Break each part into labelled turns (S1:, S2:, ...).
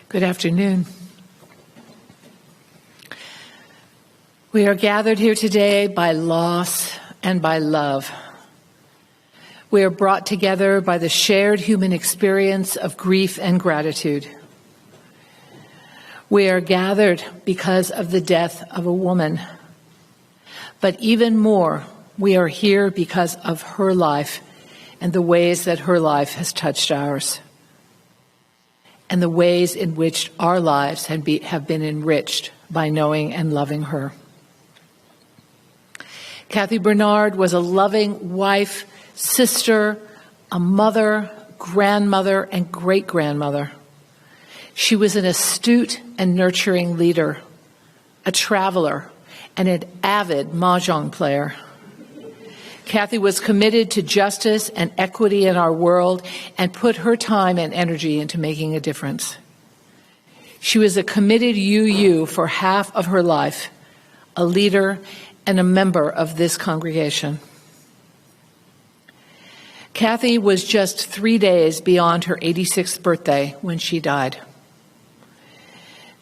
S1: Good afternoon. We are gathered here today by loss and by love. We are brought together by the shared human experience of grief and gratitude. We are gathered because of the death of a woman. But even more, we are here because of her life and the ways that her life has touched ours, and the ways in which our lives have been enriched by knowing and loving her. Kathy Bernard was a loving wife, sister, a mother, grandmother, and great-grandmother. She was an astute and nurturing leader, a traveler, and an avid mahjong player. Kathy was committed to justice and equity in our world and put her time and energy into making a difference. She was a committed UU for half of her life, a leader and a member of this congregation. Kathy was just 3 days beyond her 86th birthday when she died.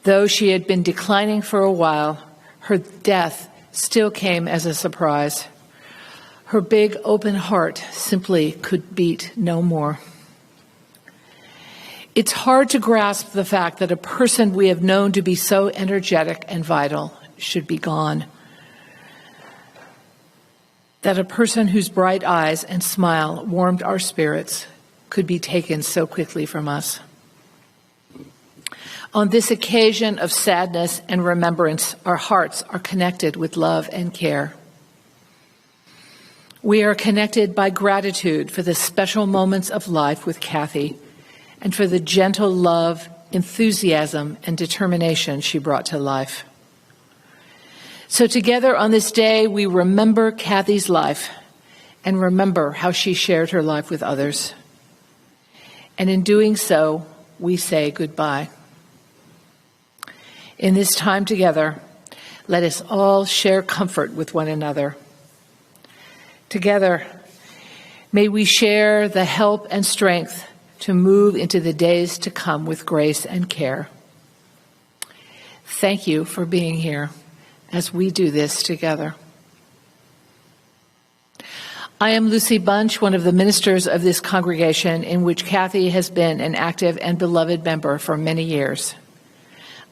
S1: Though she had been declining for a while, her death still came as a surprise. Her big open heart simply could beat no more. It's hard to grasp the fact that a person we have known to be so energetic and vital should be gone. That a person whose bright eyes and smile warmed our spirits could be taken so quickly from us. On this occasion of sadness and remembrance, our hearts are connected with love and care. We are connected by gratitude for the special moments of life with Kathy and for the gentle love, enthusiasm, and determination she brought to life. So together on this day, we remember Kathy's life and remember how she shared her life with others. And in doing so, we say goodbye. In this time together, let us all share comfort with one another. Together, may we share the help and strength to move into the days to come with grace and care. Thank you for being here as we do this together. I am Lucy Bunch, one of the ministers of this congregation in which Kathy has been an active and beloved member for many years.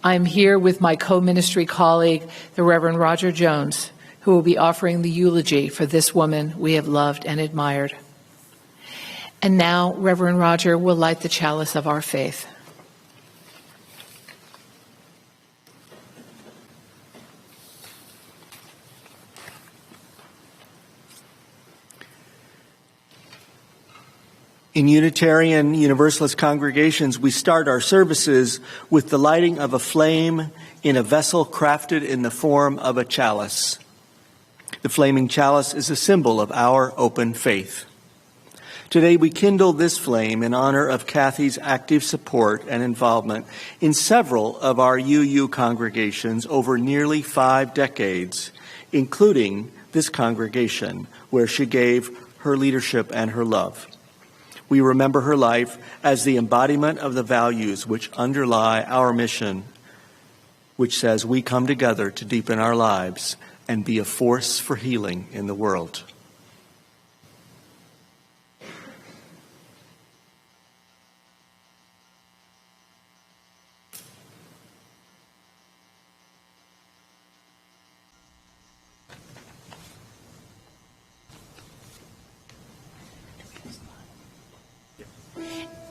S1: I am here with my co-ministry colleague, the Reverend Roger Jones, who will be offering the eulogy for this woman we have loved and admired. And now, Reverend Roger will light the chalice of our faith.
S2: In Unitarian Universalist congregations, we start our services with the lighting of a flame in a vessel crafted in the form of a chalice. The flaming chalice is a symbol of our open faith. Today we kindle this flame in honor of Kathy's active support and involvement in several of our UU congregations over nearly 5 decades, including this congregation where she gave her leadership and her love. We remember her life as the embodiment of the values which underlie our mission, which says we come together to deepen our lives and be a force for healing in the world.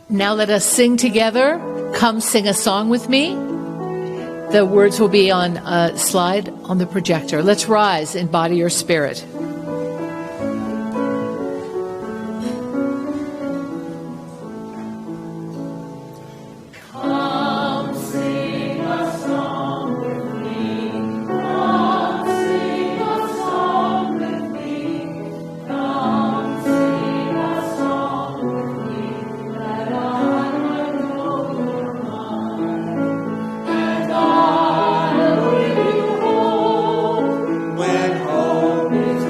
S1: Now let us sing together. Come sing a song with me. The words will be on a slide on the projector. Let's rise in body or spirit.
S3: When hope is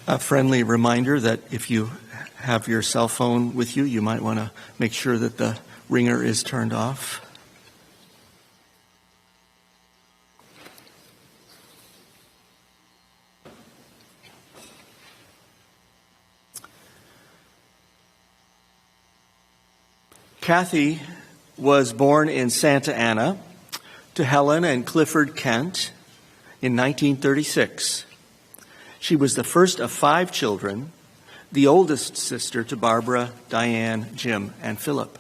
S2: A friendly reminder that if you have your cell phone with you, you might want to make sure that the ringer is turned off. Kathy was born in Santa Ana to Helen and Clifford Kent in 1936. She was the first of 5 children, the oldest sister to Barbara, Diane, Jim, and Philip.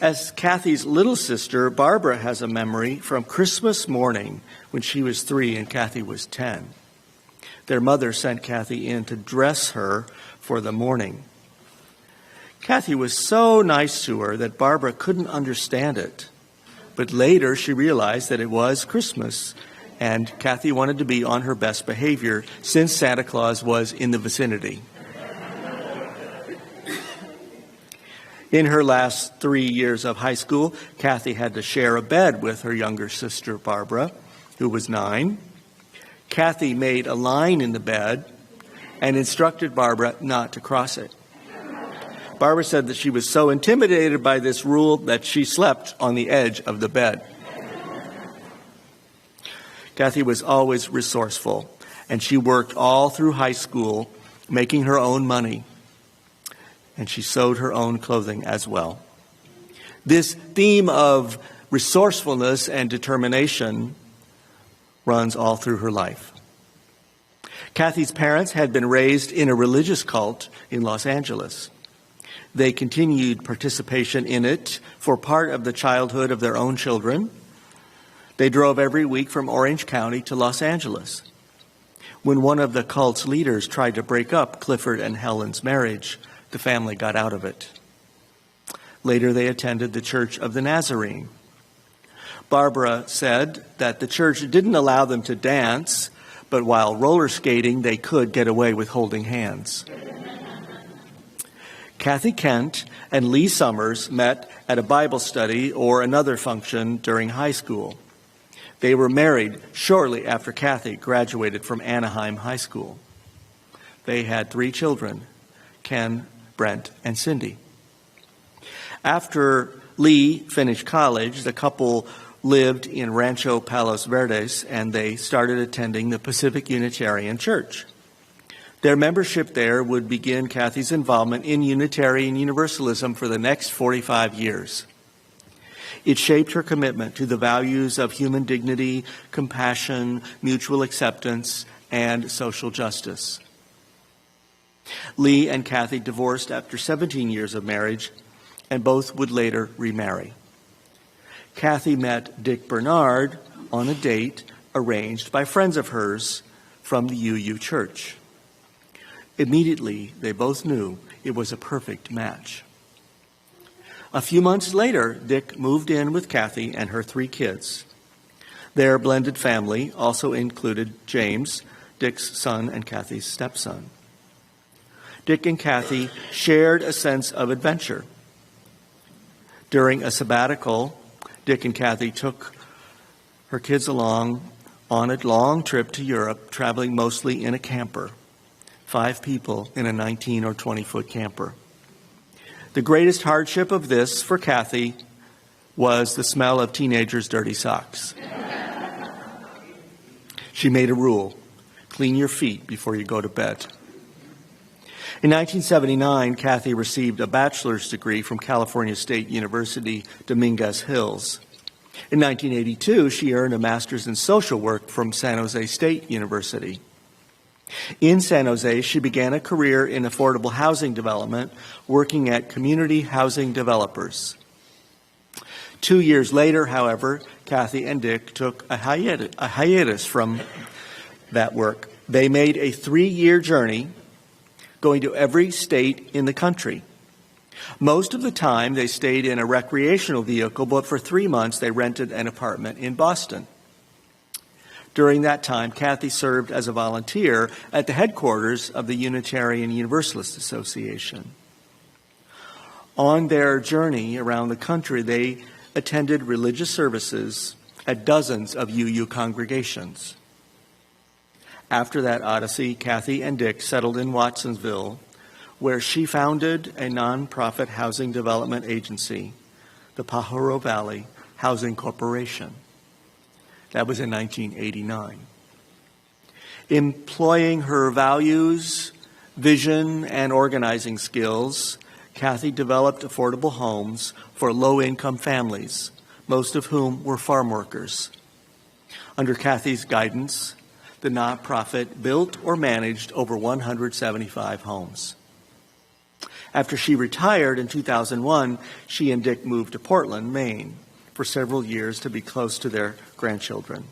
S2: As Kathy's little sister, Barbara has a memory from Christmas morning when she was 3 and Kathy was 10. Their mother sent Kathy in to dress her for the morning. Kathy was so nice to her that Barbara couldn't understand it. But later she realized that it was Christmas, and Kathy wanted to be on her best behavior since Santa Claus was in the vicinity. In her last 3 years of high school, Kathy had to share a bed with her younger sister, Barbara, who was 9. Kathy made a line in the bed and instructed Barbara not to cross it. Barbara said that she was so intimidated by this rule that she slept on the edge of the bed. Kathy was always resourceful, and she worked all through high school, making her own money, and she sewed her own clothing as well. This theme of resourcefulness and determination runs all through her life. Kathy's parents had been raised in a religious cult in Los Angeles. They continued participation in it for part of the childhood of their own children. They drove every week from Orange County to Los Angeles. When one of the cult's leaders tried to break up Clifford and Helen's marriage, the family got out of it. Later, they attended the Church of the Nazarene. Barbara said that the church didn't allow them to dance, but while roller skating, they could get away with holding hands. Kathy Kent and Lee Summers met at a Bible study or another function during high school. They were married shortly after Kathy graduated from Anaheim High School. They had 3 children, Ken, Brent, and Cindy. After Lee finished college, the couple lived in Rancho Palos Verdes, and they started attending the Pacific Unitarian Church. Their membership there would begin Kathy's involvement in Unitarian Universalism for the next 45 years. It shaped her commitment to the values of human dignity, compassion, mutual acceptance, and social justice. Lee and Kathy divorced after 17 years of marriage, and both would later remarry. Kathy met Dick Bernard on a date arranged by friends of hers from the UU Church. Immediately, they both knew it was a perfect match. A few months later, Dick moved in with Kathy and her 3 kids. Their blended family also included James, Dick's son and Kathy's stepson. Dick and Kathy shared a sense of adventure. During a sabbatical, Dick and Kathy took her kids along on a long trip to Europe, traveling mostly in a camper. 5 people in a 19 or 20-foot camper. The greatest hardship of this for Kathy was the smell of teenagers' dirty socks. She made a rule: clean your feet before you go to bed. In 1979, Kathy received a bachelor's degree from California State University, Dominguez Hills. In 1982, she earned a master's in social work from San Jose State University. In San Jose, she began a career in affordable housing development, working at community housing developers. 2 years later, however, Kathy and Dick took a hiatus from that work. They made a 3-year journey, going to every state in the country. Most of the time, they stayed in a recreational vehicle, but for 3 months, they rented an apartment in Boston. During that time, Kathy served as a volunteer at the headquarters of the Unitarian Universalist Association. On their journey around the country, they attended religious services at dozens of UU congregations. After that odyssey, Kathy and Dick settled in Watsonville, where she founded a nonprofit housing development agency, the Pajaro Valley Housing Corporation. That was in 1989. Employing her values, vision, and organizing skills, Kathy developed affordable homes for low-income families, most of whom were farm workers. Under Kathy's guidance, the nonprofit built or managed over 175 homes. After she retired in 2001, she and Dick moved to Portland, Maine, for several years to be close to their grandchildren.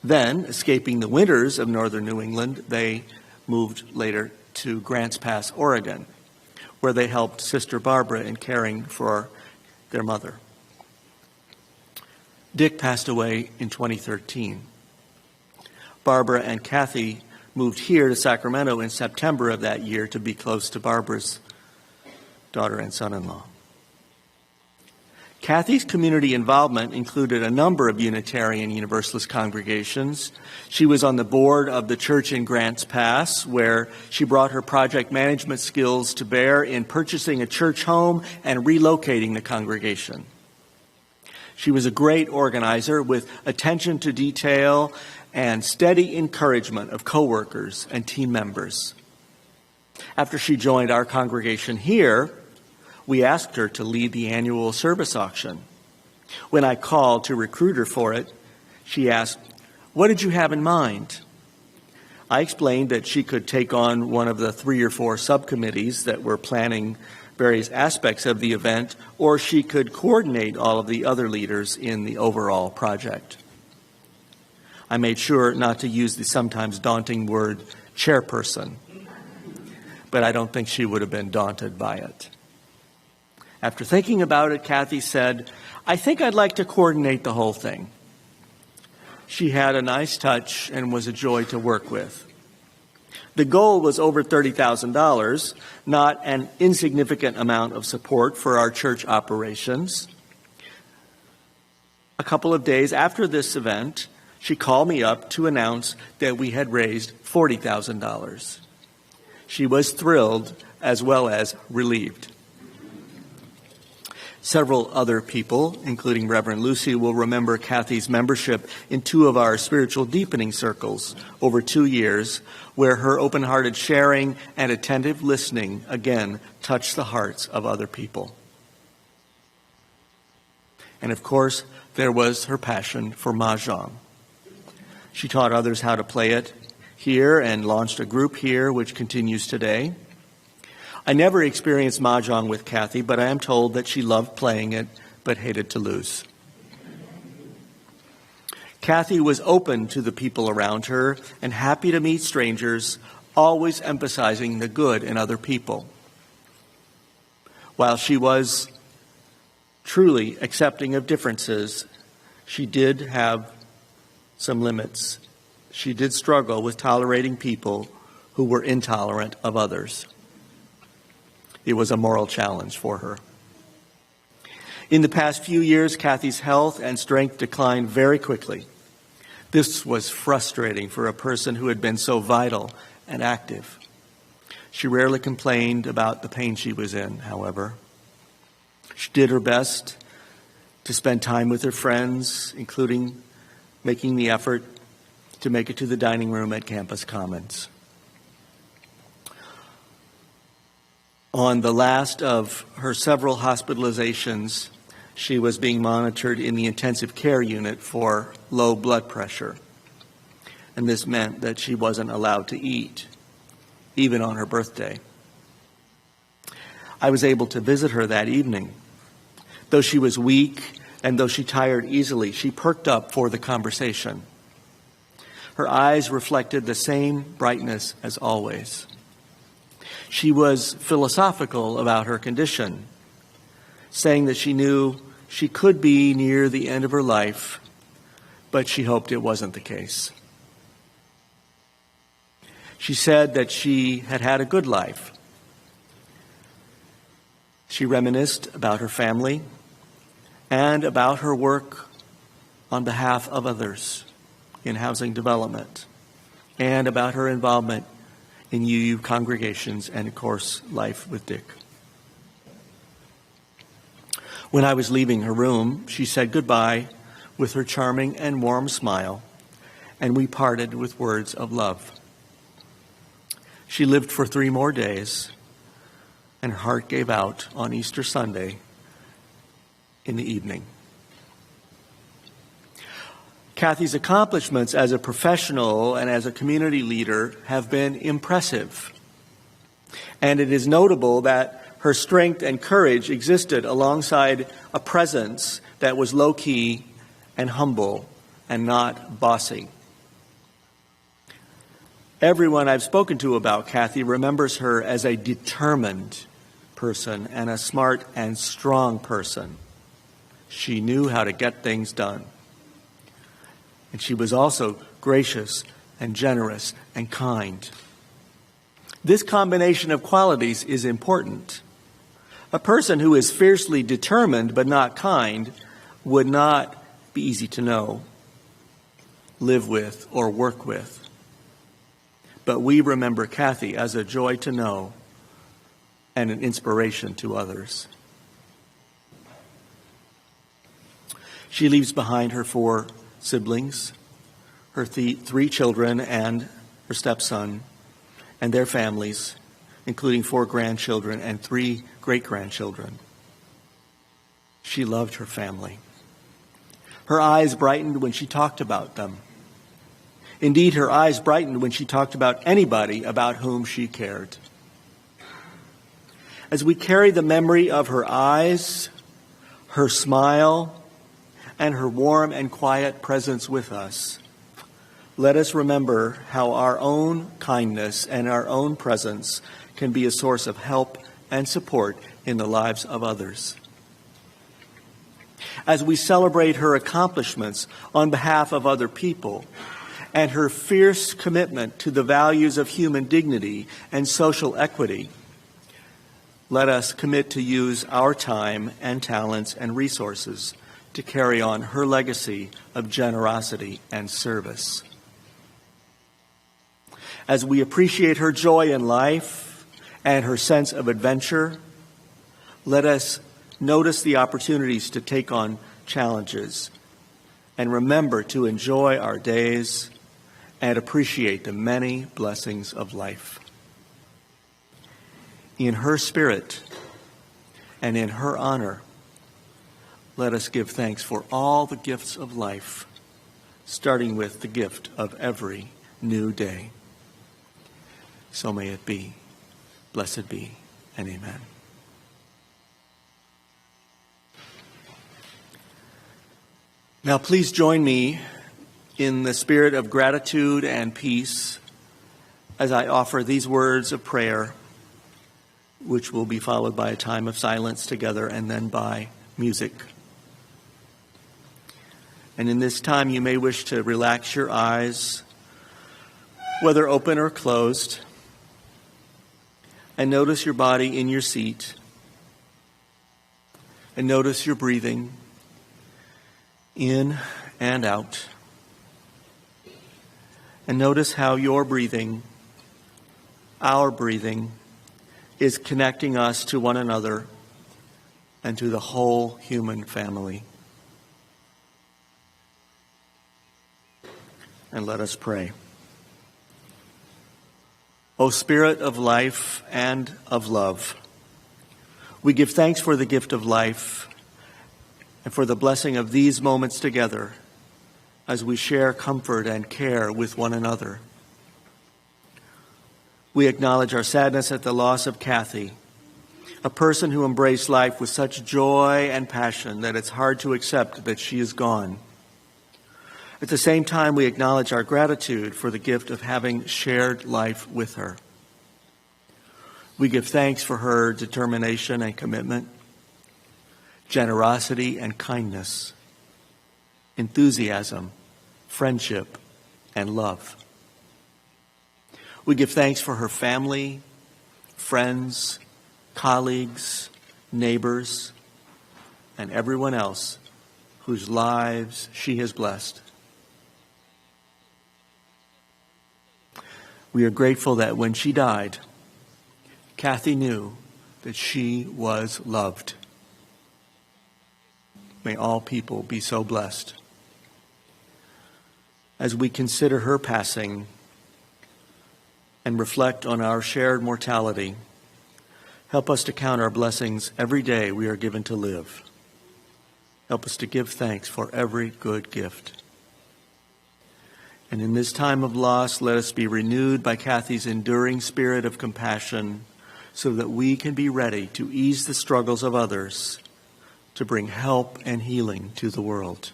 S2: Then, escaping the winters of northern New England, they moved later to Grants Pass, Oregon, where they helped Sister Barbara in caring for their mother. Dick passed away in 2013. Barbara and Kathy moved here to Sacramento in September of that year to be close to Barbara's daughter and son-in-law. Kathy's community involvement included a number of Unitarian Universalist congregations. She was on the board of the church in Grants Pass, where she brought her project management skills to bear in purchasing a church home and relocating the congregation. She was a great organizer with attention to detail and steady encouragement of coworkers and team members. After she joined our congregation here, we asked her to lead the annual service auction. When I called to recruit her for it, she asked, "What did you have in mind?" I explained that she could take on one of the 3 or 4 subcommittees that were planning various aspects of the event, or she could coordinate all of the other leaders in the overall project. I made sure not to use the sometimes daunting word chairperson, but I don't think she would have been daunted by it. After thinking about it, Kathy said, "I think I'd like to coordinate the whole thing." She had a nice touch and was a joy to work with. The goal was over $30,000, not an insignificant amount of support for our church operations. A couple of days after this event, she called me up to announce that we had raised $40,000. She was thrilled as well as relieved. Several other people, including Reverend Lucy, will remember Kathy's membership in 2 of our spiritual deepening circles over 2 years, where her open-hearted sharing and attentive listening again touched the hearts of other people. And of course, there was her passion for Mahjong. She taught others how to play it here and launched a group here, which continues today. I never experienced Mahjong with Kathy, but I am told that she loved playing it, but hated to lose. Kathy was open to the people around her and happy to meet strangers, always emphasizing the good in other people. While she was truly accepting of differences, she did have some limits. She did struggle with tolerating people who were intolerant of others. It was a moral challenge for her. In the past few years, Kathy's health and strength declined very quickly. This was frustrating for a person who had been so vital and active. She rarely complained about the pain she was in, however. She did her best to spend time with her friends, including making the effort to make it to the dining room at Campus Commons. On the last of her several hospitalizations, she was being monitored in the intensive care unit for low blood pressure. And this meant that she wasn't allowed to eat, even on her birthday. I was able to visit her that evening. Though she was weak and though she tired easily, she perked up for the conversation. Her eyes reflected the same brightness as always. She was philosophical about her condition, saying that she knew she could be near the end of her life, but she hoped it wasn't the case. She said that she had had a good life. She reminisced about her family and about her work on behalf of others. in housing development, and about her involvement in UU congregations and, of course, life with Dick. When I was leaving her room, she said goodbye with her charming and warm smile, and we parted with words of love. She lived for 3 more days, and her heart gave out on Easter Sunday in the evening. Kathy's accomplishments as a professional and as a community leader have been impressive. And it is notable that her strength and courage existed alongside a presence that was low-key and humble and not bossy. Everyone I've spoken to about Kathy remembers her as a determined person and a smart and strong person. She knew how to get things done. And she was also gracious and generous and kind. This combination of qualities is important. A person who is fiercely determined but not kind would not be easy to know, live with, or work with. But we remember Kathy as a joy to know and an inspiration to others. She leaves behind her 4 siblings, her 3 children and her stepson, and their families, including 4 grandchildren and 3 great-grandchildren. She loved her family. Her eyes brightened when she talked about them. Indeed, her eyes brightened when she talked about anybody about whom she cared. As we carry the memory of her eyes, her smile, and her warm and quiet presence with us, let us remember how our own kindness and our own presence can be a source of help and support in the lives of others. As we celebrate her accomplishments on behalf of other people and her fierce commitment to the values of human dignity and social equity, let us commit to use our time and talents and resources to carry on her legacy of generosity and service. As we appreciate her joy in life and her sense of adventure, let us notice the opportunities to take on challenges and remember to enjoy our days and appreciate the many blessings of life. In her spirit and in her honor, let us give thanks for all the gifts of life, starting with the gift of every new day. So may it be. Blessed be, and amen. Now please join me in the spirit of gratitude and peace as I offer these words of prayer, which will be followed by a time of silence together and then by music. And in this time, you may wish to relax your eyes, whether open or closed, and notice your body in your seat, and notice your breathing in and out, and notice how your breathing, our breathing, is connecting us to one another and to the whole human family. And let us pray. O Spirit of life and of love, we give thanks for the gift of life and for the blessing of these moments together as we share comfort and care with one another. We acknowledge our sadness at the loss of Kathy, a person who embraced life with such joy and passion that it's hard to accept that she is gone. At the same time, we acknowledge our gratitude for the gift of having shared life with her. We give thanks for her determination and commitment, generosity and kindness, enthusiasm, friendship, and love. We give thanks for her family, friends, colleagues, neighbors, and everyone else whose lives she has blessed. We are grateful that when she died, Kathy knew that she was loved. May all people be so blessed. As we consider her passing and reflect on our shared mortality, help us to count our blessings every day we are given to live. Help us to give thanks for every good gift. And in this time of loss, let us be renewed by Kathy's enduring spirit of compassion so that we can be ready to ease the struggles of others, to bring help and healing to the world.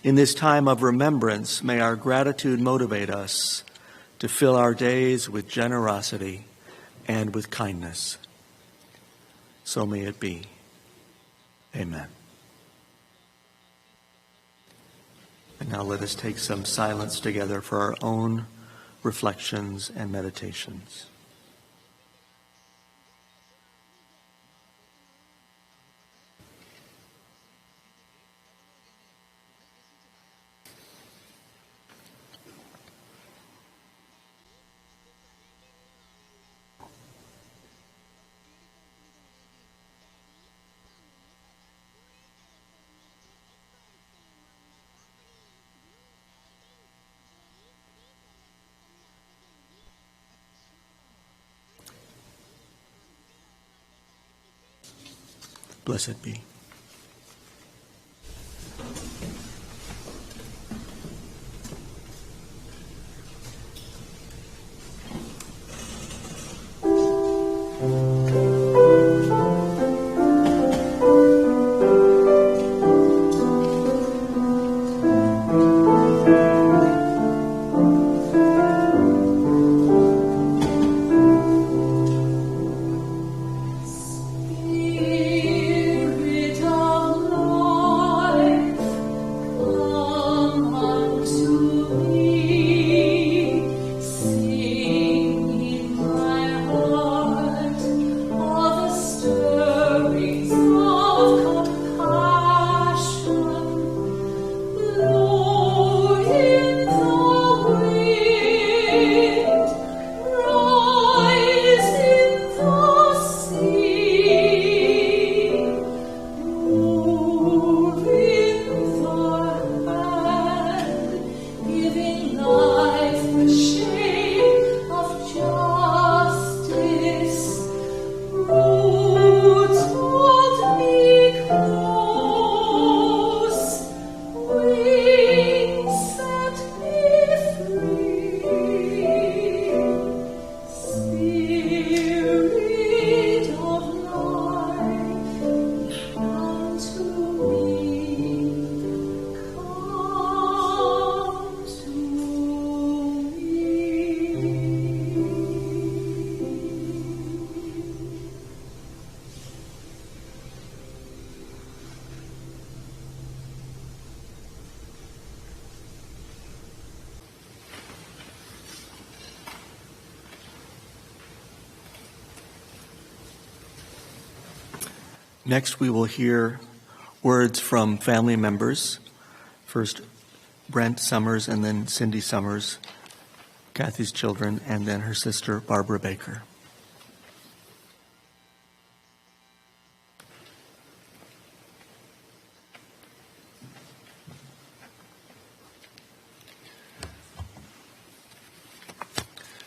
S2: In this time of remembrance, may our gratitude motivate us to fill our days with generosity and with kindness. So may it be. Amen. And now let us take some silence together for our own reflections and meditations. Blessed be. Next, we will hear words from family members. First, Brent Summers, and then Cindy Summers, Kathy's children, and then her sister, Barbara Baker.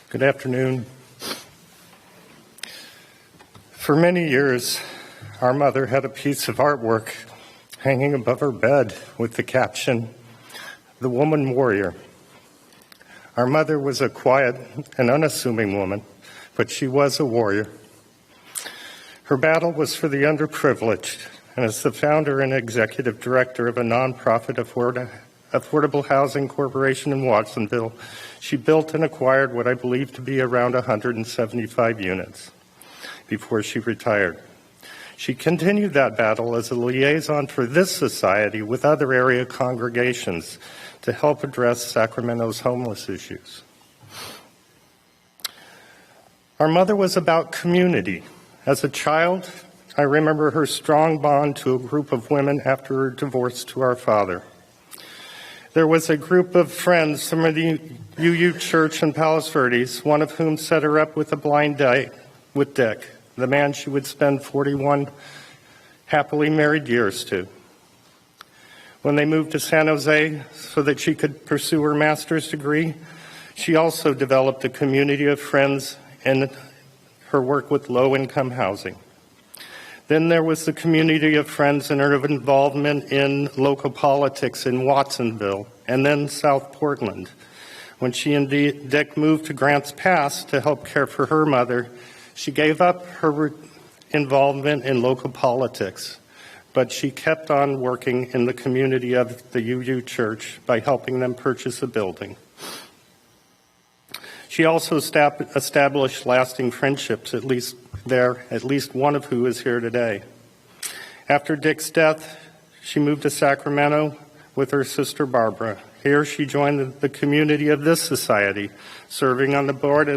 S3: Good afternoon. For many years, our mother had a piece of artwork hanging above her bed with the caption, "The Woman Warrior." Our mother was a quiet and unassuming woman, but she was a warrior. Her battle was for the underprivileged, and as the founder and executive director of a nonprofit affordable housing corporation in Watsonville, she built and acquired what I believe to be around 175 units before she retired. She continued that battle as a liaison for this society with other area congregations to help address Sacramento's homeless issues. Our mother was about community. As a child, I remember her strong bond to a group of women after her divorce to our father. There was a group of friends from the UU Church in Palos Verdes, one of whom set her up with a blind date with Dick, the man she would spend 41 happily married years to. When they moved to San Jose so that she could pursue her master's degree, she also developed a community of friends in her work with low-income housing. Then there was the community of friends and her involvement in local politics in Watsonville and then South Portland. When she and Dick moved to Grants Pass to help care for her mother, she gave up her involvement in local politics, but she kept on working in the community of the UU Church by helping them purchase a building. She also established lasting friendships, at least one of who is here today. After Dick's death, she moved to Sacramento with her sister Barbara. Here she joined the community of this society, serving on the board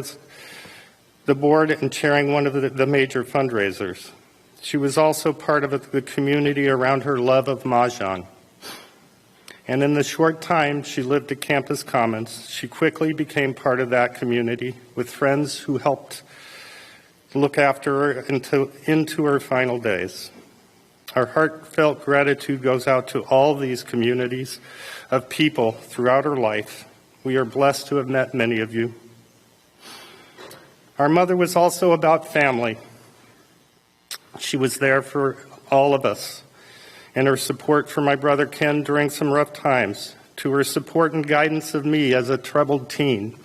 S3: and chairing one of the major fundraisers. She was also part of the community around her love of Mahjong. And in the short time she lived at Campus Commons, she quickly became part of that community with friends who helped look after her into her final days. Our heartfelt gratitude goes out to all these communities of people throughout her life. We are blessed to have met many of you. Our mother was also about family. She was there for all of us, and her support for my brother Ken during some rough times, to her support and guidance of me as a troubled teen.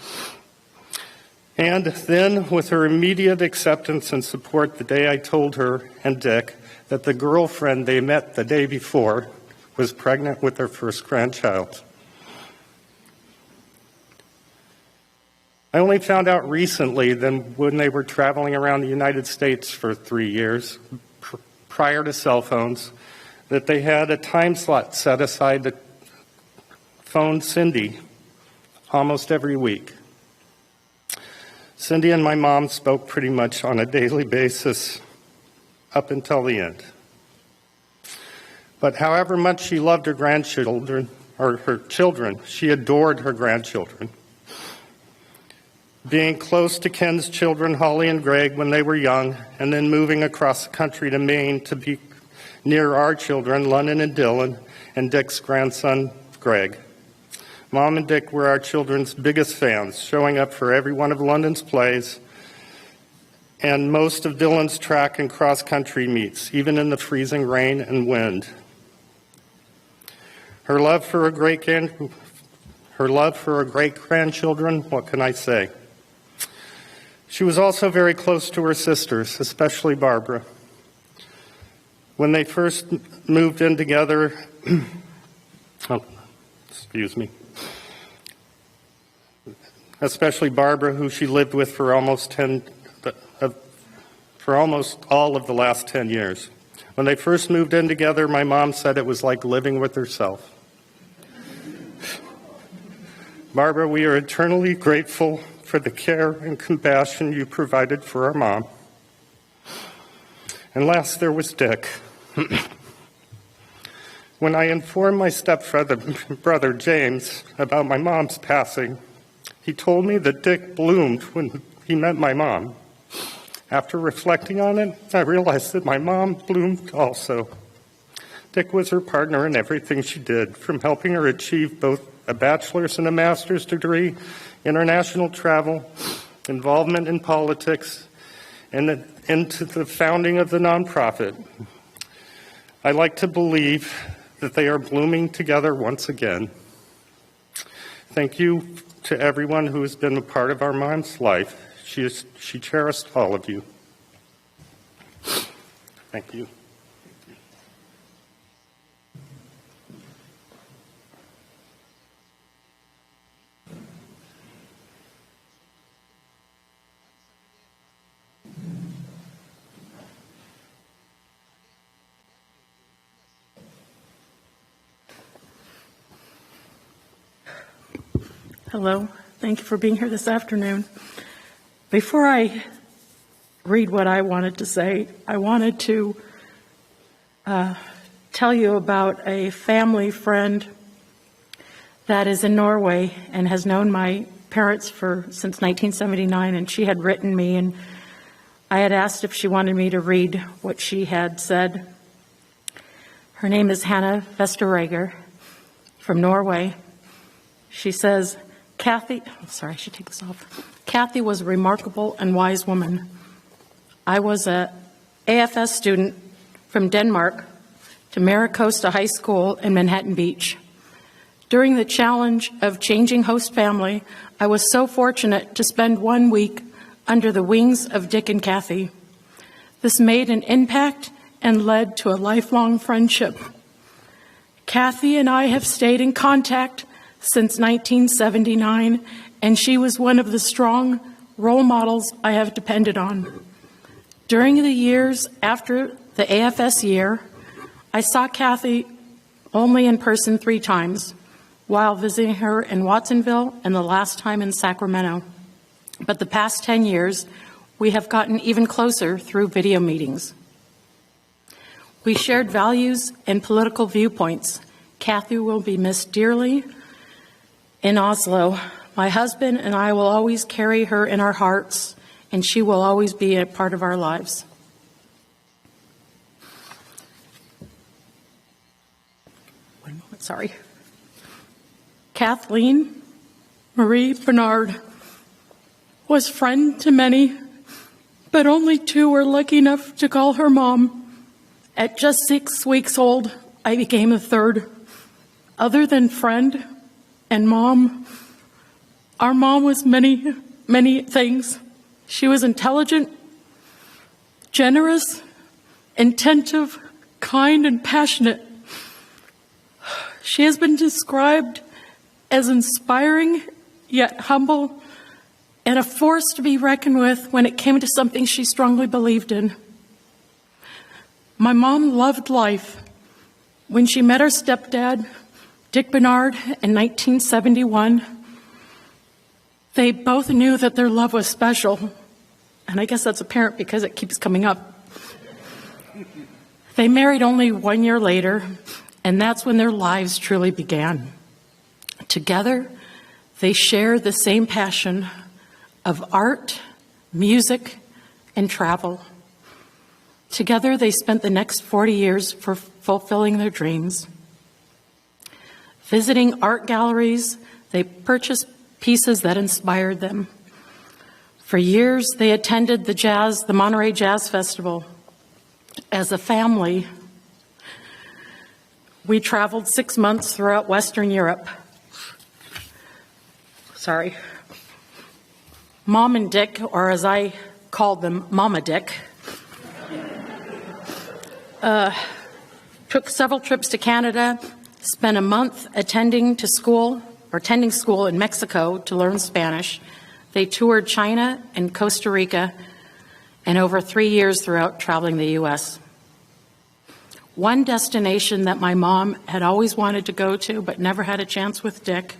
S3: And then with her immediate acceptance and support the day I told her and Dick that the girlfriend they met the day before was pregnant with their first grandchild. I only found out recently that when they were traveling around the United States for 3 years, prior to cell phones, that they had a time slot set aside to phone Cindy almost every week. Cindy and my mom spoke pretty much on a daily basis up until the end. But however much she loved her grandchildren, or her children, she adored her grandchildren. Being close to Ken's children, Holly and Greg, when they were young, and then moving across the country to Maine to be near our children, London and Dylan, and Dick's grandson, Greg. Mom and Dick were our children's biggest fans, showing up for every one of London's plays and most of Dylan's track and cross-country meets, even in the freezing rain and wind. Her love for her great-grandchildren, what can I say? She was also very close to her sisters, especially Barbara. When they first moved in together, especially Barbara, who she lived with for almost all of the last 10 years. When they first moved in together, my mom said it was like living with herself. Barbara, we are eternally grateful for the care and compassion you provided for our mom. And last, there was Dick. When I informed my stepbrother James about my mom's passing, he told me that Dick bloomed when he met my mom. After reflecting on it, I realized that my mom bloomed also. Dick was her partner in everything she did, from helping her achieve both a bachelor's and a master's degree, international travel, involvement in politics, and into the founding of the nonprofit. I like to believe that they are blooming together once again. Thank you to everyone who has been a part of our mom's life. She cherished all of you. Thank you.
S4: Hello. Thank you for being here this afternoon. Before I read what I wanted to say, I wanted to tell you about a family friend that is in Norway and has known my parents since 1979, and she had written me, and I had asked if she wanted me to read what she had said. Her name is Hannah Vesterager from Norway. She says, Kathy was a remarkable and wise woman. I was a AFS student from Denmark to Maricosta High School in Manhattan Beach. During the challenge of changing host family, I was so fortunate to spend 1 week under the wings of Dick and Kathy. This made an impact and led to a lifelong friendship. Kathy and I have stayed in contact since 1979, and she was one of the strong role models I have depended on. During the years after the AFS year, I saw Kathy only in person 3 times, while visiting her in Watsonville and the last time in Sacramento. But the past 10 years, we have gotten even closer through video meetings. We shared values and political viewpoints. Kathy will be missed dearly in Oslo. My husband and I will always carry her in our hearts, and she will always be a part of our lives. One moment, sorry. Kathleen Marie Bernard was friend to many, but only 2 were lucky enough to call her mom. At just 6 weeks old, I became a 3rd. Other than friend and mom, our mom was many, many things. She was intelligent, generous, attentive, kind, and passionate. She has been described as inspiring, yet humble, and a force to be reckoned with when it came to something she strongly believed in. My mom loved life. When she met her stepdad, Dick Bernard, in 1971, they both knew that their love was special. And I guess that's apparent because it keeps coming up. They married only 1 year later, and that's when their lives truly began. Together, they shared the same passion of art, music, and travel. Together, they spent the next 40 years for fulfilling their dreams. Visiting art galleries, they purchased pieces that inspired them. For years, they attended the Monterey Jazz Festival. As a family, we traveled 6 months throughout Western Europe. Mom and Dick, or as I called them, Mama Dick, took several trips to Canada, spent a month attending school in Mexico to learn Spanish. They toured China and Costa Rica, and over 3 years throughout traveling the U.S. One destination that my mom had always wanted to go to but never had a chance with Dick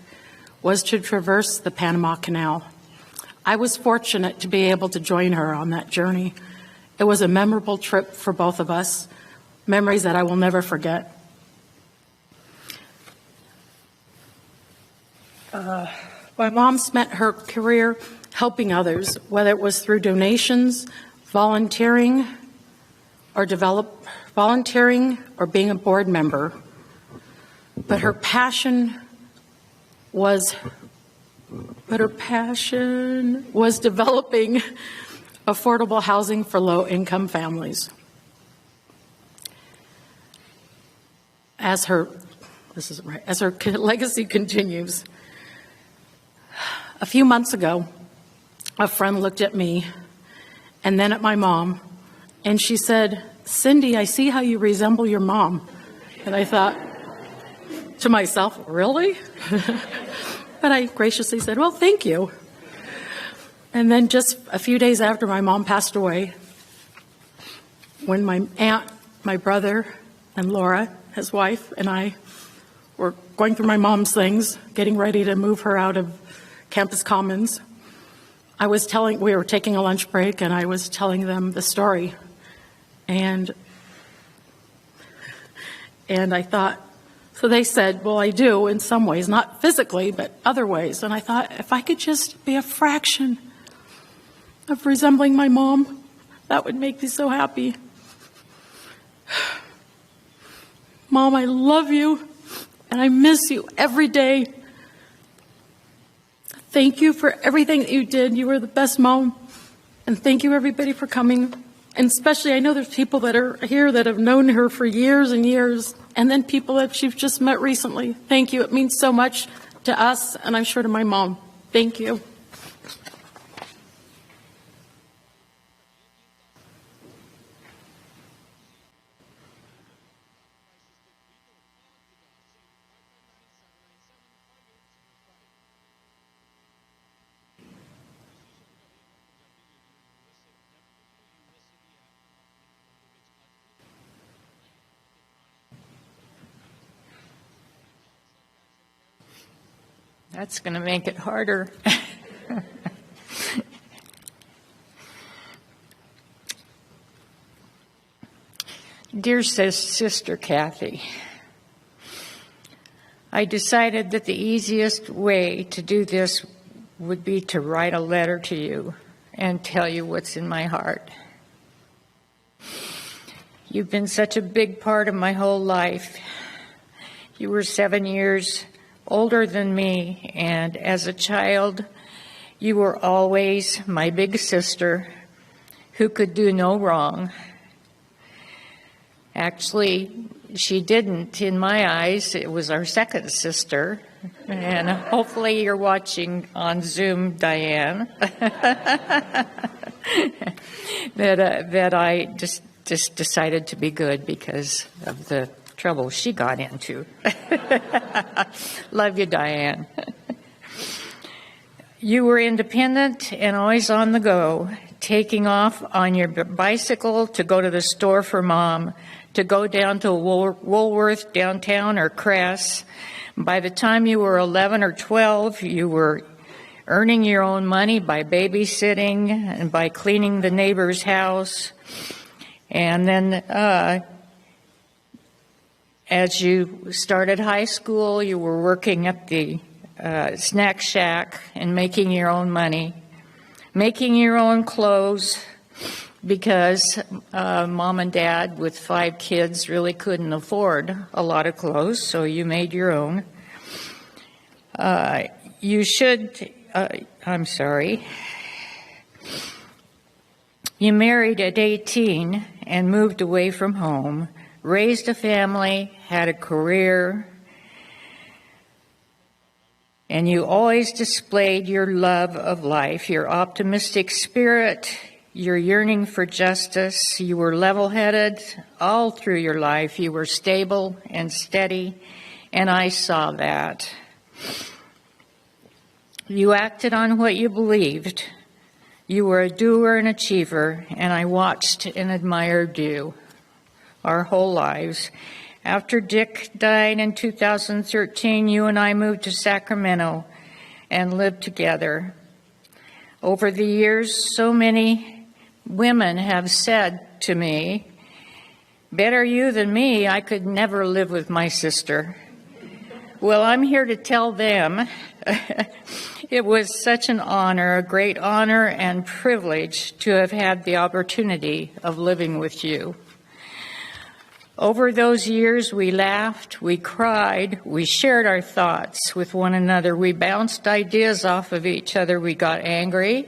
S4: was to traverse the Panama Canal. I was fortunate to be able to join her on that journey. It was a memorable trip for both of us, memories that I will never forget. My mom spent her career helping others, whether it was through donations, volunteering, or being a board member. But her passion was developing affordable housing for low-income families. As her legacy continues. A few months ago, a friend looked at me and then at my mom, and she said, "Cindy, I see how you resemble your mom." And I thought to myself, really? But I graciously said, "Well, thank you." And then just a few days after my mom passed away, when my aunt, my brother, and Laura, his wife, and I were going through my mom's things, getting ready to move her out of Campus Commons, we were taking a lunch break, and I was telling them the story. And I thought, So they said, well, I do in some ways, not physically, but other ways. And I thought, if I could just be a fraction of resembling my mom, that would make me so happy. Mom, I love you, and I miss you every day. Thank you for everything that you did. You were the best mom. And thank you, everybody, for coming. And especially, I know there's people that are here that have known her for years and years, and then people that she's just met recently. Thank you. It means so much to us, and I'm sure to my mom. Thank you.
S5: That's going to make it harder. Dear Sister Kathy, I decided that the easiest way to do this would be to write a letter to you and tell you what's in my heart. You've been such a big part of my whole life. You were 7 years older than me, and as a child, you were always my big sister who could do no wrong. Actually, she didn't in my eyes. It was our second sister, and hopefully you're watching on Zoom, Diane, that I just decided to be good because of the trouble she got into. Love you, Diane. You were independent and always on the go, taking off on your bicycle to go to the store for Mom, to go down to Woolworth downtown or Crest. By the time you were 11 or 12, you were earning your own money by babysitting and by cleaning the neighbor's house. And then as you started high school, you were working at the snack shack and making your own money, making your own clothes, because Mom and Dad with 5 kids really couldn't afford a lot of clothes, so you made your own. You married at 18 and moved away from home, raised a family, had a career, and you always displayed your love of life, your optimistic spirit, your yearning for justice. You were level-headed all through your life. You were stable and steady, and I saw that. You acted on what you believed. You were a doer and achiever, and I watched and admired you our whole lives. After Dick died in 2013, you and I moved to Sacramento and lived together. Over the years, so many women have said to me, "Better you than me, I could never live with my sister." Well, I'm here to tell them it was such an honor, a great honor and privilege to have had the opportunity of living with you. Over those years, we laughed, we cried, we shared our thoughts with one another, we bounced ideas off of each other, we got angry,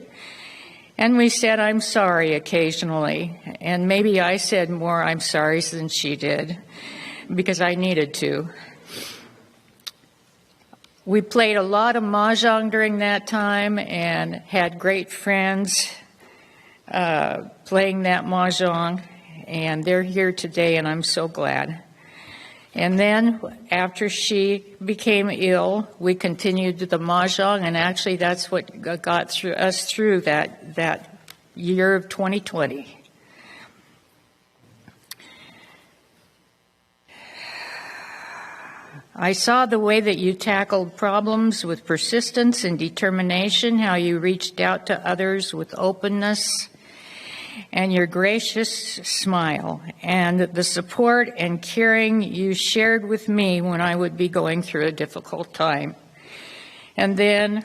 S5: and we said, "I'm sorry," occasionally. And maybe I said more "I'm sorry" than she did, because I needed to. We played a lot of mahjong during that time and had great friends playing that mahjong. And they're here today, and I'm so glad. And then after she became ill, we continued the mahjong, and actually that's what got us through that year of 2020. I saw the way that you tackled problems with persistence and determination, how you reached out to others with openness, and your gracious smile, and the support and caring you shared with me when I would be going through a difficult time. And then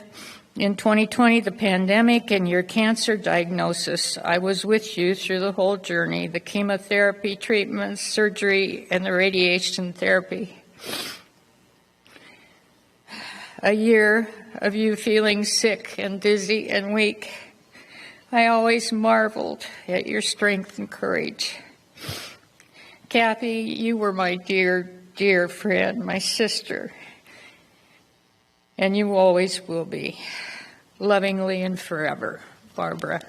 S5: in 2020, the pandemic and your cancer diagnosis, I was with you through the whole journey, the chemotherapy, treatments, surgery, and the radiation therapy. A year of you feeling sick and dizzy and weak. I always marveled at your strength and courage. Kathy, you were my dear, dear friend, my sister, and you always will be, lovingly and forever, Barbara.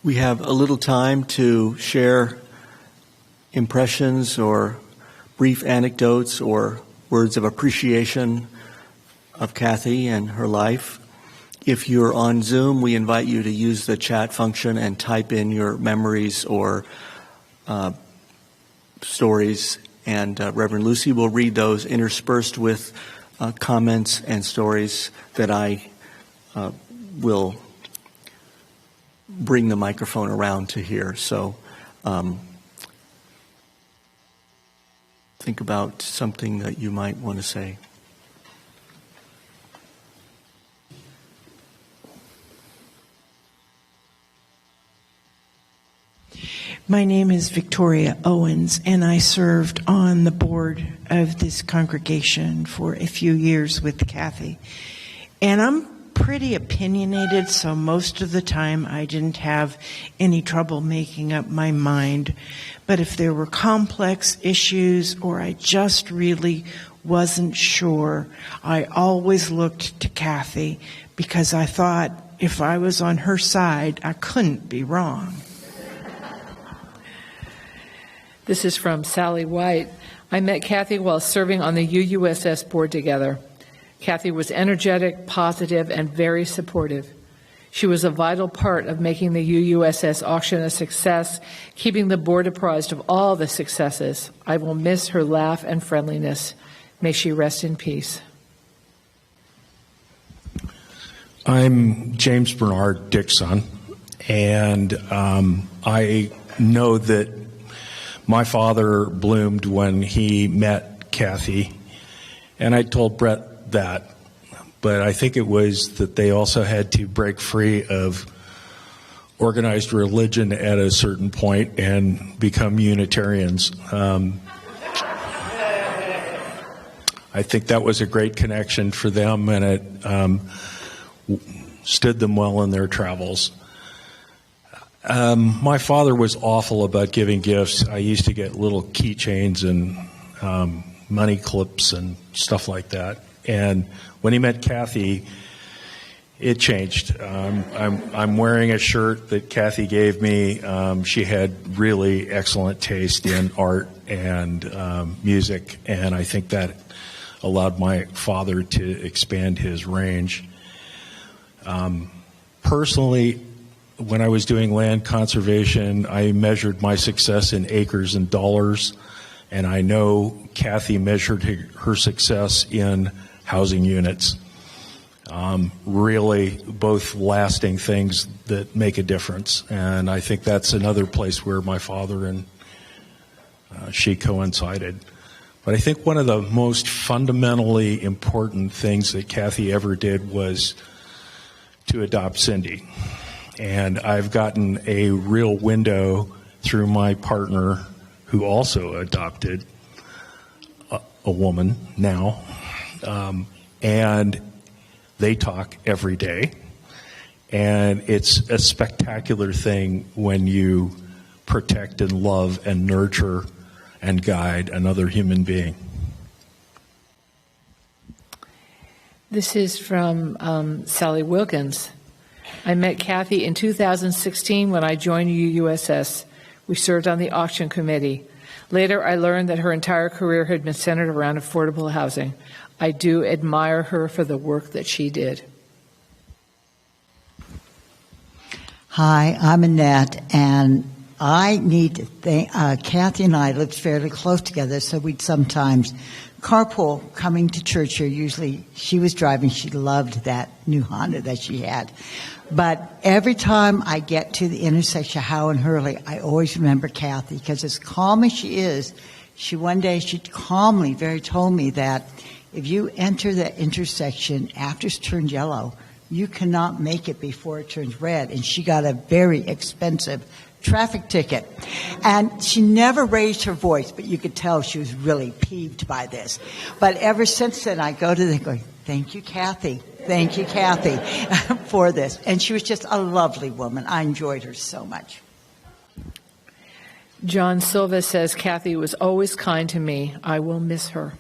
S2: We have a little time to share impressions or brief anecdotes or words of appreciation of Kathy and her life. If you're on Zoom, we invite you to use the chat function and type in your memories or stories, and Reverend Lucy will read those interspersed with comments and stories that I will bring the microphone around to hear. So think about something that you might want to say.
S6: My name is Victoria Owens, and I served on the board of this congregation for a few years with Kathy. And I'm pretty opinionated, so most of the time I didn't have any trouble making up my mind. But if there were complex issues or I just really wasn't sure, I always looked to Kathy because I thought if I was on her side, I couldn't be wrong.
S1: This is from Sally White. I met Kathy while serving on the UUSS board together. Kathy was energetic, positive, and very supportive. She was a vital part of making the UUSS auction a success, keeping the board apprised of all the successes. I will miss her laugh and friendliness. May she rest in peace.
S7: I'm James Bernard Dick's son, and I know that my father bloomed when he met Kathy, and I told Brett that, but I think it was that they also had to break free of organized religion at a certain point and become Unitarians. I think that was a great connection for them, and it stood them well in their travels. My father was awful about giving gifts. I used to get little keychains and money clips and stuff like that. And when he met Kathy, it changed. I'm wearing a shirt that Kathy gave me. She had really excellent taste in art and music, and I think that allowed my father to expand his range. Personally, when I was doing land conservation, I measured my success in acres and dollars, and I know Kathy measured her success in housing units. Really both lasting things that make a difference, and I think that's another place where my father and she coincided. But I think one of the most fundamentally important things that Kathy ever did was to adopt Cindy. And I've gotten a real window through my partner, who also adopted a woman now. And they talk every day. And it's a spectacular thing when you protect and love and nurture and guide another human being.
S1: This is from Sally Wilkins. I met Kathy in 2016 when I joined UUSS. We served on the auction committee. Later, I learned that her entire career had been centered around affordable housing. I do admire her for the work that she did.
S8: Hi, I'm Annette, and I need to thank, Kathy and I lived fairly close together, so we'd sometimes carpool coming to church here. Usually she was driving. She loved that new Honda that she had. But every time I get to the intersection of Howe and Hurley, I always remember Kathy, because as calm as she is, she calmly told me that if you enter that intersection after it's turned yellow, you cannot make it before it turns red. And she got a very expensive traffic ticket. And she never raised her voice, but you could tell she was really peeved by this. But ever since then, I go to them going, thank you, Kathy, for this. And she was just a lovely woman. I enjoyed her so much.
S1: John Silva says, Kathy was always kind to me. I will miss her.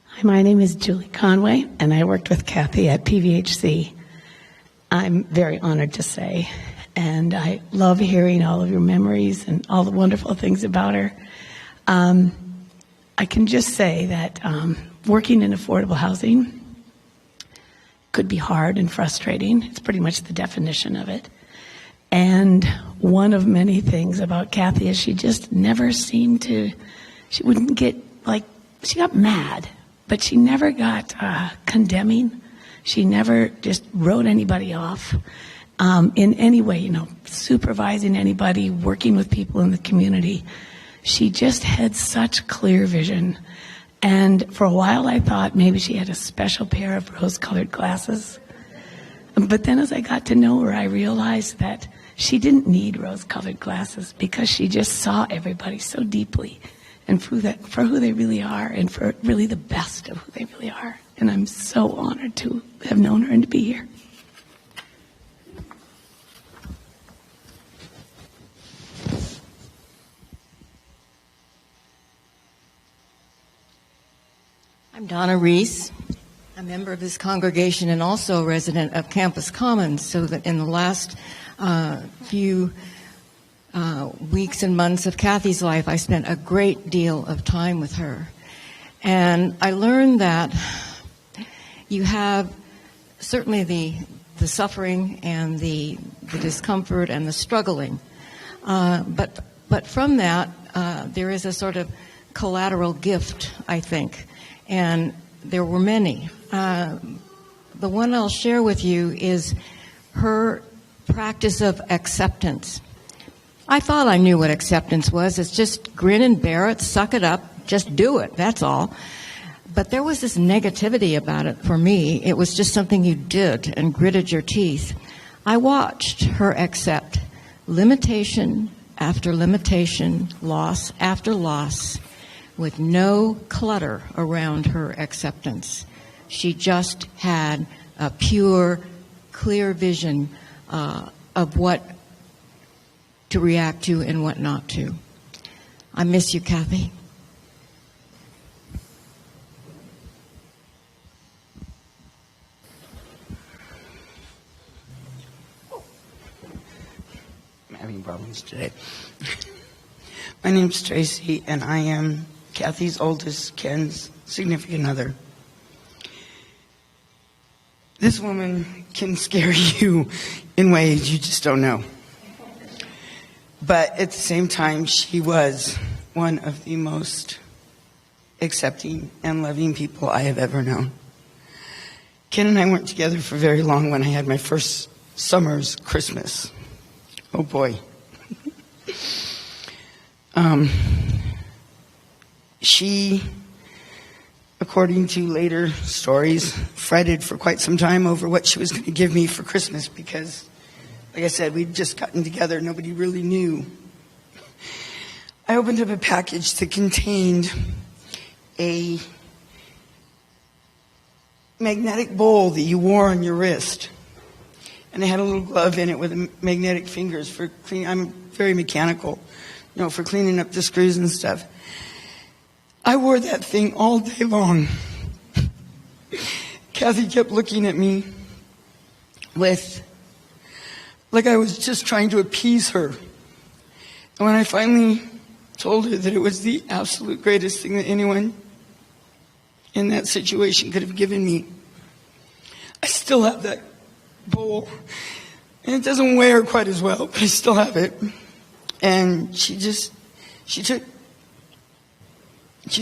S9: Hi, my name is Julie Conway, and I worked with Kathy at PVHC. I'm very honored to say, and I love hearing all of your memories and all the wonderful things about her. I can just say that working in affordable housing could be hard and frustrating. It's pretty much the definition of it. And one of many things about Kathy is she just never seemed to, she wouldn't get, she got mad, but she never got condemning. She never just wrote anybody off in any way, supervising anybody, working with people in the community. She just had such clear vision. And for a while I thought maybe she had a special pair of rose-colored glasses. But then as I got to know her, I realized that she didn't need rose-colored glasses because she just saw everybody so deeply and for who they really are and for really the best of who they really are. and I'm so honored to have known her and to be here.
S10: I'm Donna Reese, a member of this congregation and also a resident of Campus Commons, so that in the last few weeks and months of Kathy's life, I spent a great deal of time with her. And I learned that you have certainly the suffering and the discomfort and the struggling, but from that, there is a sort of collateral gift, I think. And there were many. The one I'll share with you is her practice of acceptance. I thought I knew what acceptance was. It's just grin and bear it, suck it up, just do it, that's all. But there was this negativity about it for me. It was just something you did and gritted your teeth. I watched her accept limitation after limitation, loss after loss, with no clutter around her acceptance. She just had a pure, clear vision of what to react to and what not to. I miss you, Kathy.
S11: I'm having problems today. My name's Tracy, and I am Kathy's oldest, Ken's significant other. This woman can scare you in ways you just don't know. But at the same time, she was one of the most accepting and loving people I have ever known. Ken and I weren't together for very long when I had my first summer's Christmas. Oh boy. She, according to later stories, fretted for quite some time over what she was going to give me for Christmas because, like I said, we'd just gotten together. Nobody really knew. I opened up a package that contained a magnetic bowl that you wore on your wrist. And it had a little glove in it with magnetic fingers for cleaning. I'm very mechanical, for cleaning up the screws and stuff. I wore that thing all day long. Kathy kept looking at me like I was just trying to appease her. And when I finally told her that it was the absolute greatest thing that anyone in that situation could have given me, I still have that bowl. And it doesn't wear quite as well, but I still have it. And she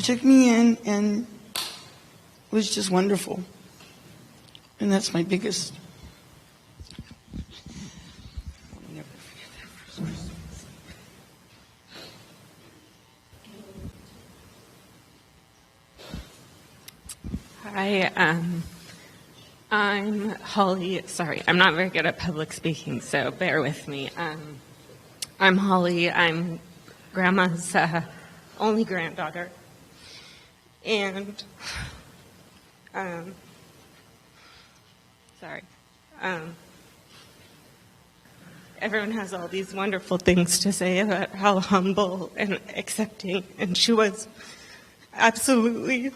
S11: took me in and it was just wonderful. And that's my biggest.
S12: Hi, I'm Holly. Sorry, I'm not very good at public speaking, so bear with me. I'm Holly. I'm Grandma's only granddaughter. And, everyone has all these wonderful things to say about how humble and accepting, and she was absolutely.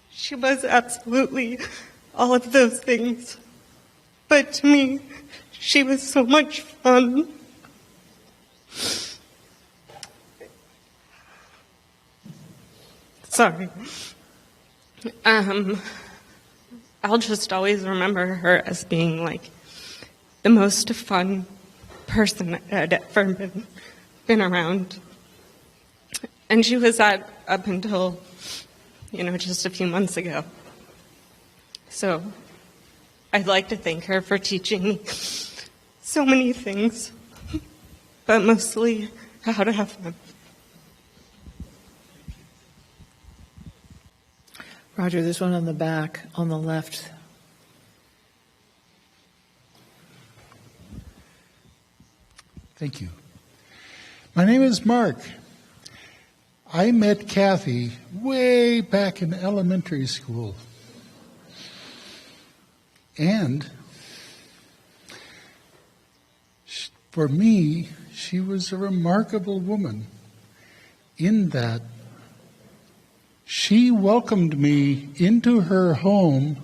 S12: She was absolutely all of those things. But to me, she was so much fun. Sorry. I'll just always remember her as being like the most fun person I'd ever been around. And she was that up until, just a few months ago. So I'd like to thank her for teaching me so many things, but mostly how to have fun.
S1: Roger, there's one on the back, on the left.
S13: Thank you. My name is Mark. I met Kathy way back in elementary school. And for me, she was a remarkable woman in that she welcomed me into her home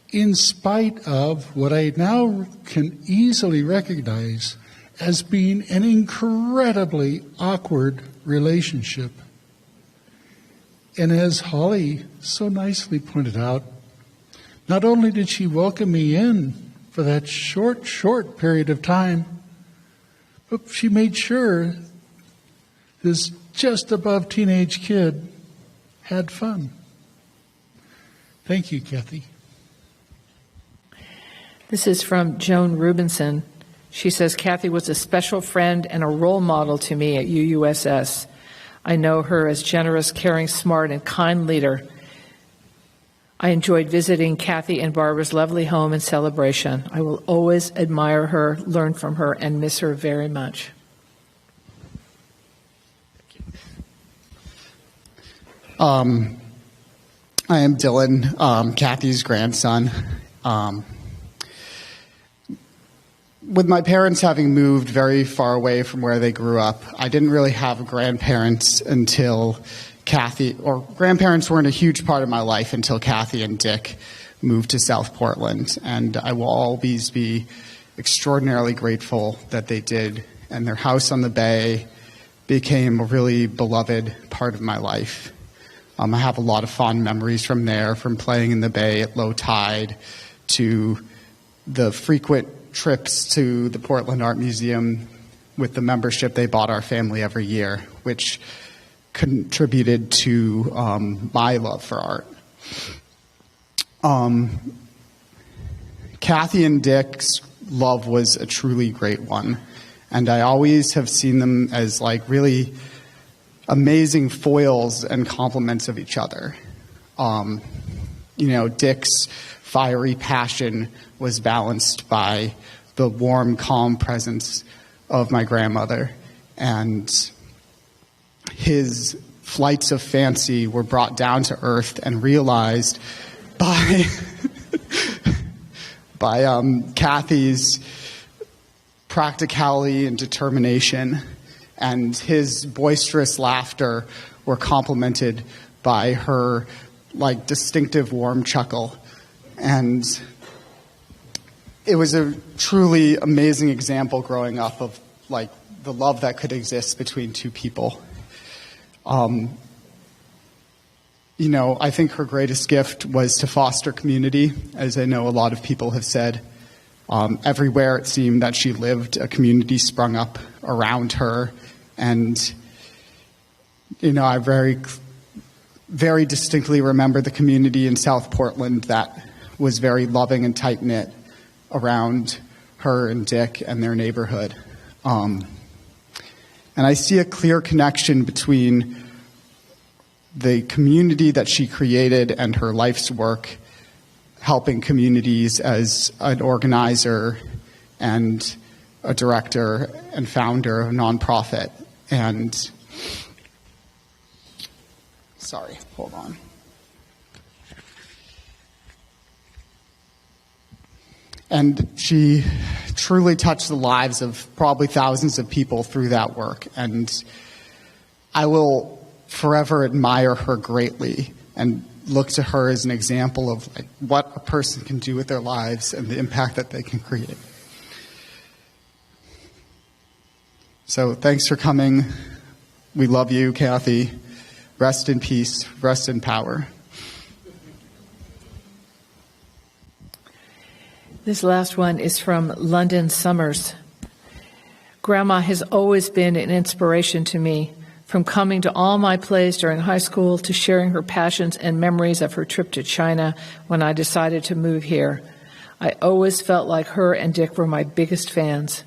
S13: in spite of what I now can easily recognize as being an incredibly awkward relationship. And as Holly so nicely pointed out, not only did she welcome me in for that short period of time, but she made sure this just above teenage kid had fun. Thank you, Kathy.
S1: This is from Joan Rubinson. She says, Kathy was a special friend and a role model to me at UUSS. I know her as generous, caring, smart, and kind leader. I enjoyed visiting Kathy and Barbara's lovely home in Celebration. I will always admire her, learn from her, and miss her very much.
S14: I am Dylan, Kathy's grandson. With my parents having moved very far away from where they grew up, I didn't really have grandparents until grandparents weren't a huge part of my life until Kathy and Dick moved to South Portland. And I will always be extraordinarily grateful that they did. And their house on the bay became a really beloved part of my life. I have a lot of fond memories from there, from playing in the bay at low tide to the frequent trips to the Portland Art Museum with the membership they bought our family every year, which contributed to my love for art. Kathy and Dick's love was a truly great one, and I always have seen them as like really amazing foils and complements of each other. Dick's fiery passion was balanced by the warm, calm presence of my grandmother, and his flights of fancy were brought down to earth and realized by Kathy's practicality and determination, and his boisterous laughter were complemented by her distinctive warm chuckle. And it was a truly amazing example growing up of the love that could exist between two people. I think her greatest gift was to foster community, as I know a lot of people have said. Everywhere it seemed that she lived, a community sprung up around her. And, I very, very distinctly remember the community in South Portland that was very loving and tight-knit around her and Dick and their neighborhood. And I see a clear connection between the community that she created and her life's work helping communities as an organizer and a director and founder of a nonprofit. And sorry, hold on. And she truly touched the lives of probably thousands of people through that work. And I will forever admire her greatly and look to her as an example of what a person can do with their lives and the impact that they can create. So thanks for coming. We love you, Kathy. Rest in peace. Rest in power.
S1: This last one is from London Summers. Grandma has always been an inspiration to me, from coming to all my plays during high school to sharing her passions and memories of her trip to China when I decided to move here. I always felt like her and Dick were my biggest fans.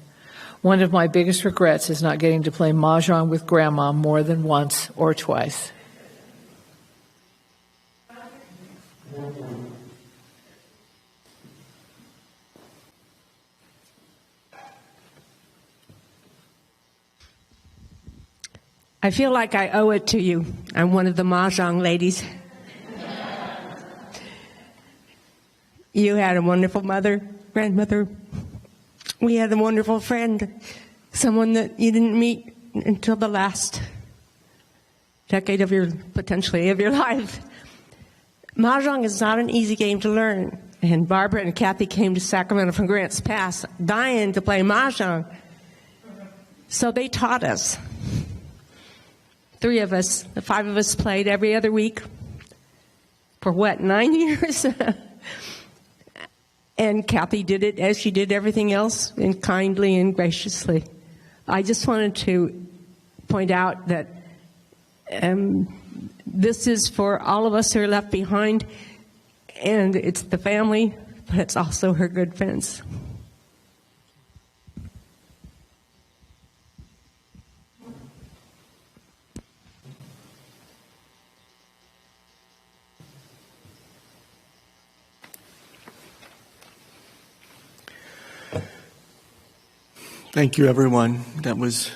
S1: One of my biggest regrets is not getting to play mahjong with Grandma more than once or twice.
S15: I feel like I owe it to you. I'm one of the Mahjong ladies. You had a wonderful mother, grandmother. We had a wonderful friend, someone that you didn't meet until the last decade of potentially of your life. Mahjong is not an easy game to learn. And Barbara and Kathy came to Sacramento from Grants Pass dying to play Mahjong. So they taught us. 3 of us, the 5 of us played every other week for 9 years? And Kathy did it as she did everything else, and kindly and graciously. I just wanted to point out that this is for all of us who are left behind, and it's the family, but it's also her good friends.
S2: Thank you, everyone. That was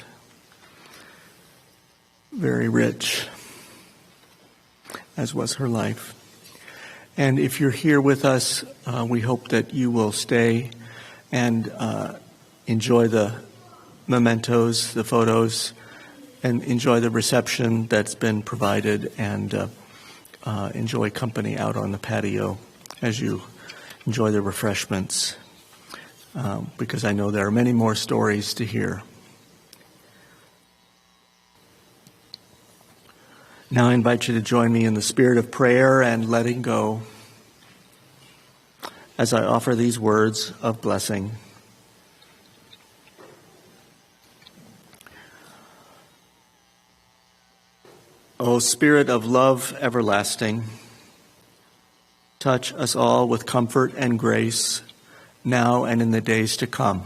S2: very rich, as was her life. And if you're here with us, we hope that you will stay and enjoy the mementos, the photos, and enjoy the reception that's been provided, and enjoy company out on the patio as you enjoy the refreshments. Because I know there are many more stories to hear. Now I invite you to join me in the spirit of prayer and letting go as I offer these words of blessing. O Spirit of love everlasting, touch us all with comfort and grace, now and in the days to come.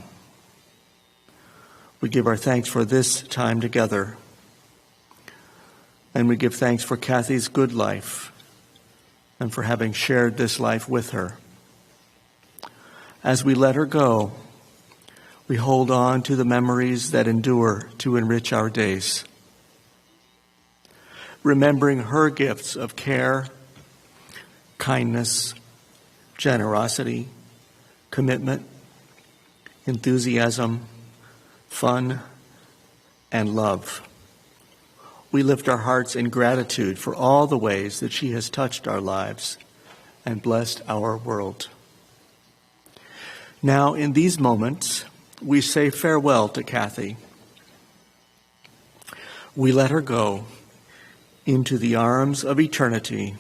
S2: We give our thanks for this time together, and we give thanks for Kathy's good life and for having shared this life with her. As we let her go, we hold on to the memories that endure to enrich our days, remembering her gifts of care, kindness, generosity, commitment, enthusiasm, fun, and love. We lift our hearts in gratitude for all the ways that she has touched our lives and blessed our world. Now, in these moments, we say farewell to Kathy. We let her go into the arms of eternity,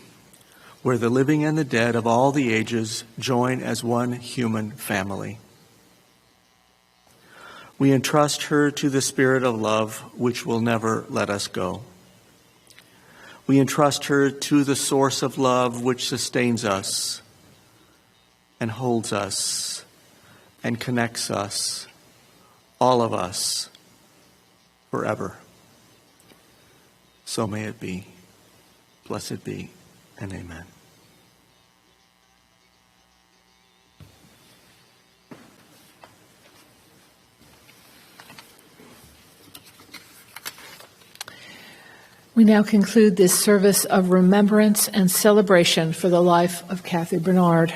S2: where the living and the dead of all the ages join as one human family. We entrust her to the spirit of love, which will never let us go. We entrust her to the source of love, which sustains us and holds us and connects us, all of us, forever. So may it be. Blessed be, and amen.
S1: We now conclude this service of remembrance and celebration for the life of Kathy Bernard.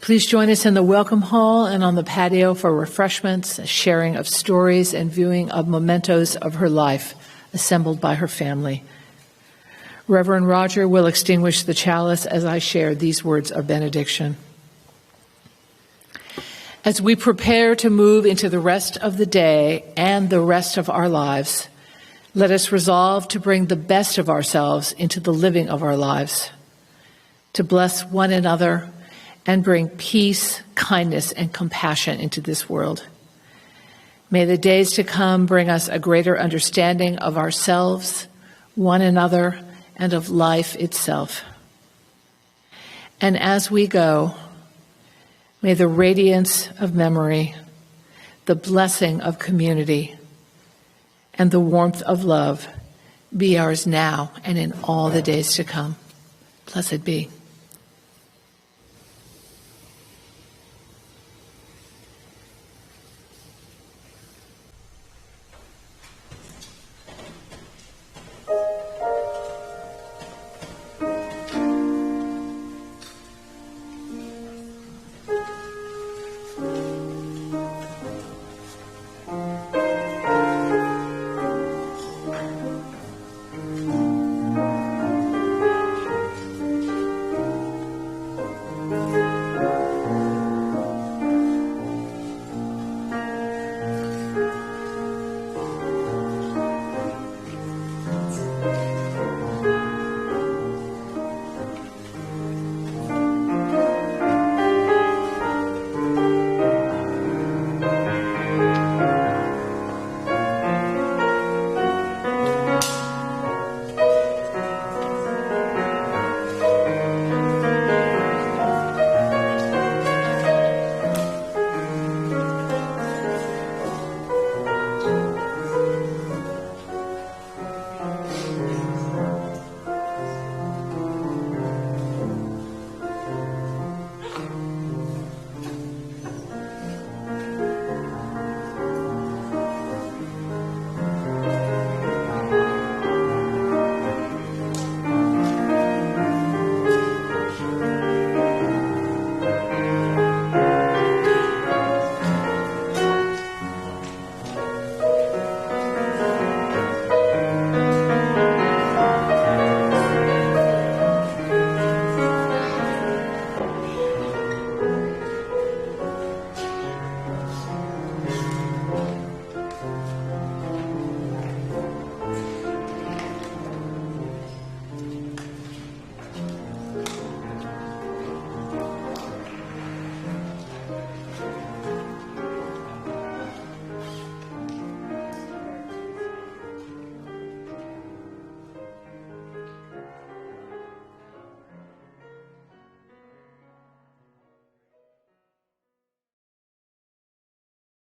S1: Please join us in the welcome hall and on the patio for refreshments, sharing of stories, and viewing of mementos of her life assembled by her family. Reverend Roger will extinguish the chalice as I share these words of benediction. As we prepare to move into the rest of the day and the rest of our lives, let us resolve to bring the best of ourselves into the living of our lives, to bless one another and bring peace, kindness, and compassion into this world. May the days to come bring us a greater understanding of ourselves, one another, and of life itself. And as we go, may the radiance of memory, the blessing of community, and the warmth of love be ours now and in all the days to come. Blessed be.